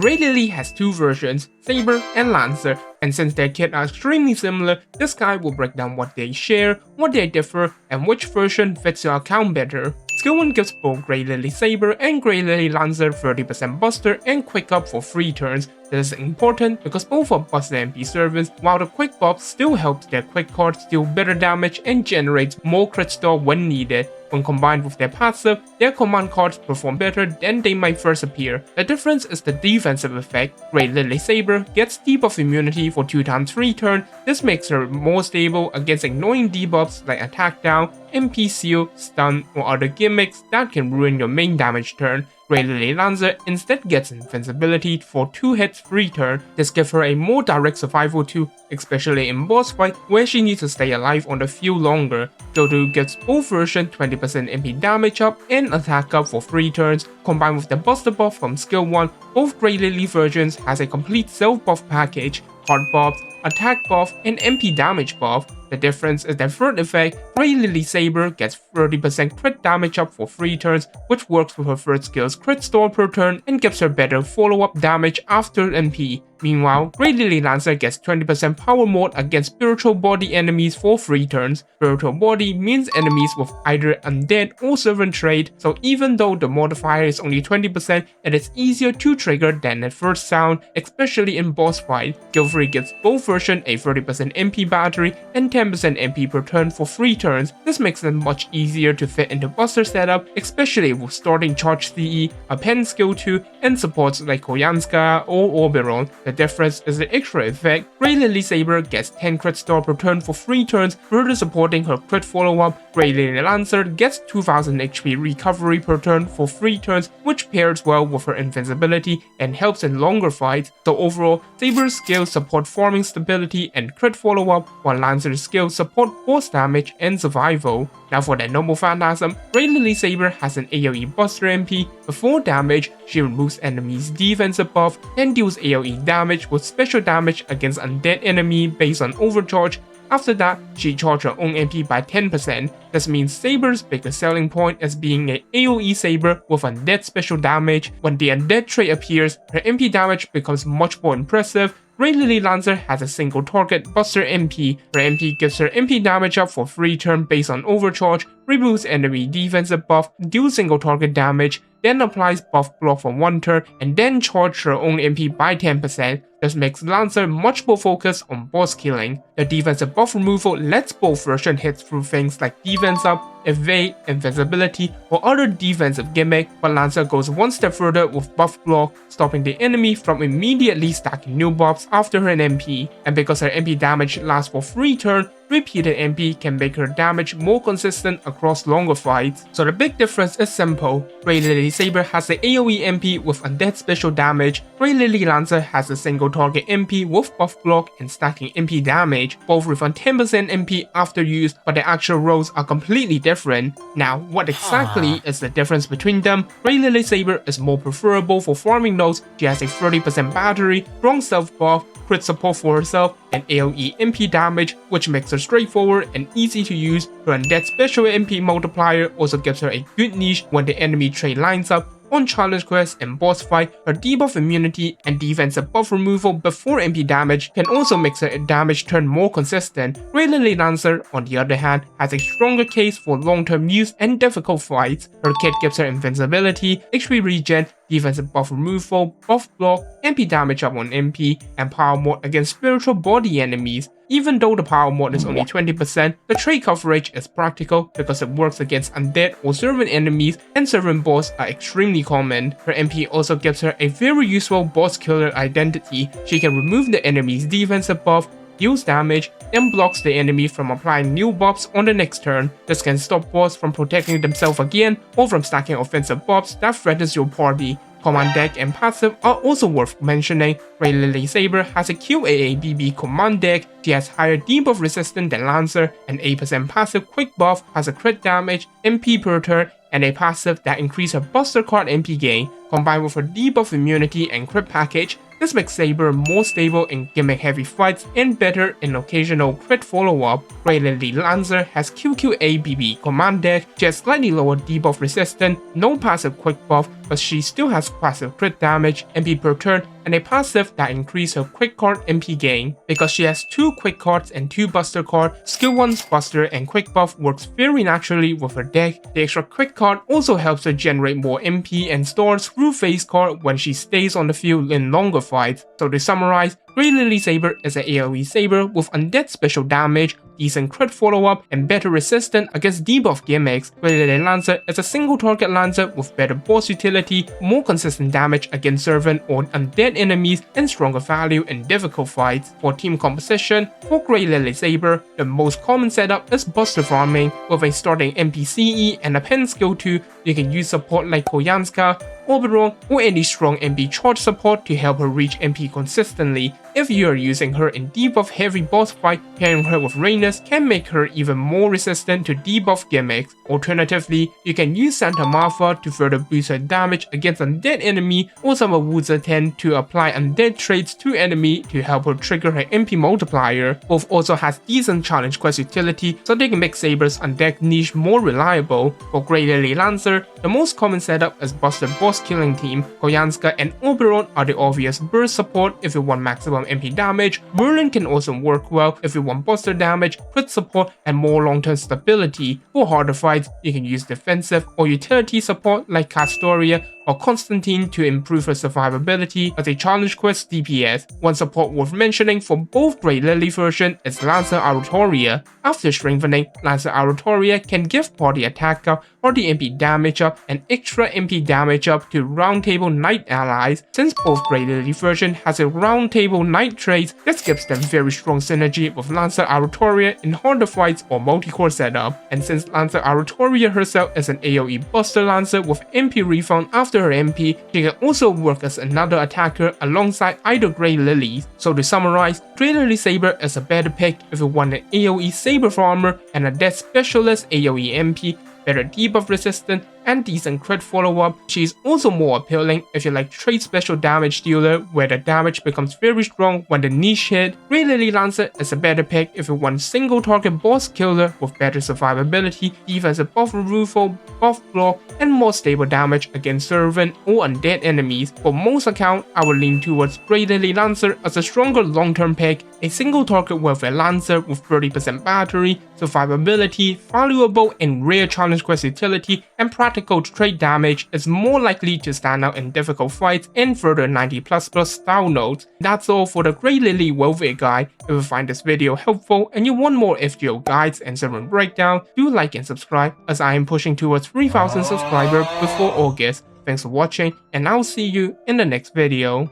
Gray Lily has two versions, Saber and Lancer, and since their kits are extremely similar, this guide will break down what they share, what they differ, and which version fits your account better. Skill 1 gives both Gray Lily Saber and Gray Lily Lancer 30% buster and quick up for free turns. This is important because both are busted MP servants, while the quick buff still helps their quick cards deal better damage and generates more crit star when needed. When combined with their passive, their command cards perform better than they might first appear. The difference is the defensive effect. Gray Lily Saber gets debuff immunity for 2x free turn. This makes her more stable against annoying debuffs like attack down, MP seal, stun, or other gimmicks that can ruin your main damage turn. Gray Lily Lancer instead gets invincibility for 2 hits free turn. This gives her a more direct survival too, especially in boss fight where she needs to stay alive on the field longer. Skill 2 gives both versions 20% MP damage up and attack up for 3 turns. Combined with the buster buff from Skill 1, both Gray Lily versions has a complete self buff package, card buffs, attack buff, and MP damage buff. The difference is the third effect. Gray Lily Saber gets 30% crit damage up for 3 turns, which works with her third skill's crit store per turn and gives her better follow-up damage after MP. Meanwhile, Gray Lily Lancer gets 20% power mod against spiritual body enemies for 3 turns. Spiritual body means enemies with either undead or servant trait, so even though the modifier is only 20%, it is easier to trigger than at first sound, especially in boss fight. Skill 3 gives both versions a 30% MP battery and 10% MP per turn for 3 turns. This makes them much easier to fit into buster setup, especially with starting charge CE, a pen skill 2, and supports like Koyanska or Oberon. The difference is the extra effect. Gray Lily Saber gets 10 crit star per turn for 3 turns, further supporting her crit follow-up. Gray Lily Lancer gets 2000 HP recovery per turn for 3 turns, which pairs well with her invincibility and helps in longer fights. So overall, Saber's skills support farming stability and crit follow-up, while Lancer's skills support boss damage and survival. Now for the normal Phantasm, Gray Lily Saber has an AoE buster MP. Before damage, she removes enemies' defensive buff and deals AoE damage with special damage against undead enemy based on overcharge. After that, she charges her own MP by 10%. This means Saber's biggest selling point is being an AoE Saber with undead special damage. When the undead trait appears, her MP damage becomes much more impressive. Gray Lily Lancer has a single target buster MP. Her MP gives her MP damage up for 3 turns based on overcharge, removes enemy defensive buff, deals single target damage, then applies buff block for 1 turn, and then charges her own MP by 10%. This makes Lancer much more focused on boss killing. The defensive buff removal lets both versions hit through things like defense up, evade, invincibility, or other defensive gimmick, but Lancer goes one step further with buff block, stopping the enemy from immediately stacking new buffs after her MP. And because her MP damage lasts for 3 turns, repeated MP can make her damage more consistent across longer fights. So the big difference is simple. Gray Lily Saber has the AoE MP with undead special damage. Gray Lily Lancer has a single target MP with buff block and stacking MP damage. Both refund 10% MP after use, but the actual roles are completely different. Now, what exactly is the difference between them? Gray Lily Saber is more preferable for farming nodes. She has a 30% battery, strong self buff, crit support for herself, and AoE MP damage, which makes her straightforward and easy to use. Her undead special MP multiplier also gives her a good niche when the enemy trait lines up. On challenge quests and boss fight, her debuff immunity and defensive buff removal before MP damage can also make her damage turn more consistent. Gray Lily Lancer, on the other hand, has a stronger case for long-term use and difficult fights. Her kit gives her invincibility, HP regen, defensive buff removal, buff block, MP damage up on MP, and power mod against spiritual body enemies. Even though the power mod is only 20%, the trait coverage is practical because it works against undead or servant enemies, and servant boss are extremely common. Her MP also gives her a very useful boss killer identity. She can remove the enemy's defensive buff, deals damage, and blocks the enemy from applying new buffs on the next turn. This can stop boss from protecting themselves again or from stacking offensive buffs that threatens your party. Command deck and passive are also worth mentioning. Gray Lily Saber has a QAABB command deck. She has higher debuff resistance than Lancer, an 8% passive quick buff, has a crit damage, MP per turn, and a passive that increases her buster card MP gain. Combined with her debuff immunity and crit package, This makes Saber more stable in gimmick-heavy fights and better in occasional crit follow-up. Gray Lily Lancer has QQABB command deck. She has slightly lower debuff resistance, no passive quick buff, but she still has passive crit damage, MP per turn, and a passive that increases her quick card MP gain. Because she has 2 quick cards and 2 buster cards, skill 1's buster and quick buff works very naturally with her deck. The extra quick card also helps her generate more MP and stores through face card when she stays on the field in longer fights. So to summarize, Gray Lily Saber is an AoE Saber with undead special damage, decent crit follow-up, and better resistance against debuff gimmicks. Gray Lily Lancer is a single target Lancer with better boss utility, more consistent damage against servant or undead enemies, and stronger value in difficult fights. For team composition, for Gray Lily Saber, the most common setup is buster farming. With a starting NPCE and a pen skill 2, you can use support like Koyanska, Oberon, or any strong MP charge support to help her reach MP consistently. If you are using her in debuff heavy boss fight, pairing her with Rhaenys can make her even more resistant to debuff gimmicks. Alternatively, you can use Santa Martha to further boost her damage against undead enemy, or summon Wuzi 10 to apply undead traits to enemy to help her trigger her MP multiplier. Both also has decent challenge quest utility, so they can make Saber's undead niche more reliable. For Gray Lily Lancer, the most common setup is Buster boss killing team. Koyanska and Oberon are the obvious burst support if you want maximum MP damage. Merlin can also work well if you want buster damage, crit support, and more long-term stability. For harder fights, you can use defensive or utility support like Castoria or Constantine to improve her survivability as a challenge quest DPS. One support worth mentioning for both Gray Lily version is Lancer Aratoria. After strengthening, Lancer Aratoria can give party attack up, party MP damage up, and extra MP damage up to Round Table Knight allies. Since both Gray Lily version has a Round Table Knight trait, this gives them very strong synergy with Lancer Aratoria in harder fights or multi-core setup. And since Lancer Aratoria herself is an AoE Buster Lancer with MP refund after her MP, she can also work as another attacker alongside either Gray Lilies. So to summarize, Gray Lily Saber is a better pick if you want an AoE Saber farmer and a death specialist AoE MP, better debuff resistance, and decent crit follow-up. She is also more appealing if you like trade special damage dealer where the damage becomes very strong when the niche hit. Gray Lily Lancer is a better pick if you want single target boss killer with better survivability, defensive buff removal, buff block, and more stable damage against servant or undead enemies. For most accounts, I will lean towards Gray Lily Lancer as a stronger long-term pick, a single target warfare Lancer with 30% battery, survivability, valuable and rare challenge quest utility, and practical trade damage is more likely to stand out in difficult fights and further 90++ style notes. That's all for the Gray Lily welfare guide. If you find this video helpful and you want more FGO guides and server breakdown, do like and subscribe as I am pushing towards 3,000 subscribers before August. Thanks for watching and I'll see you in the next video.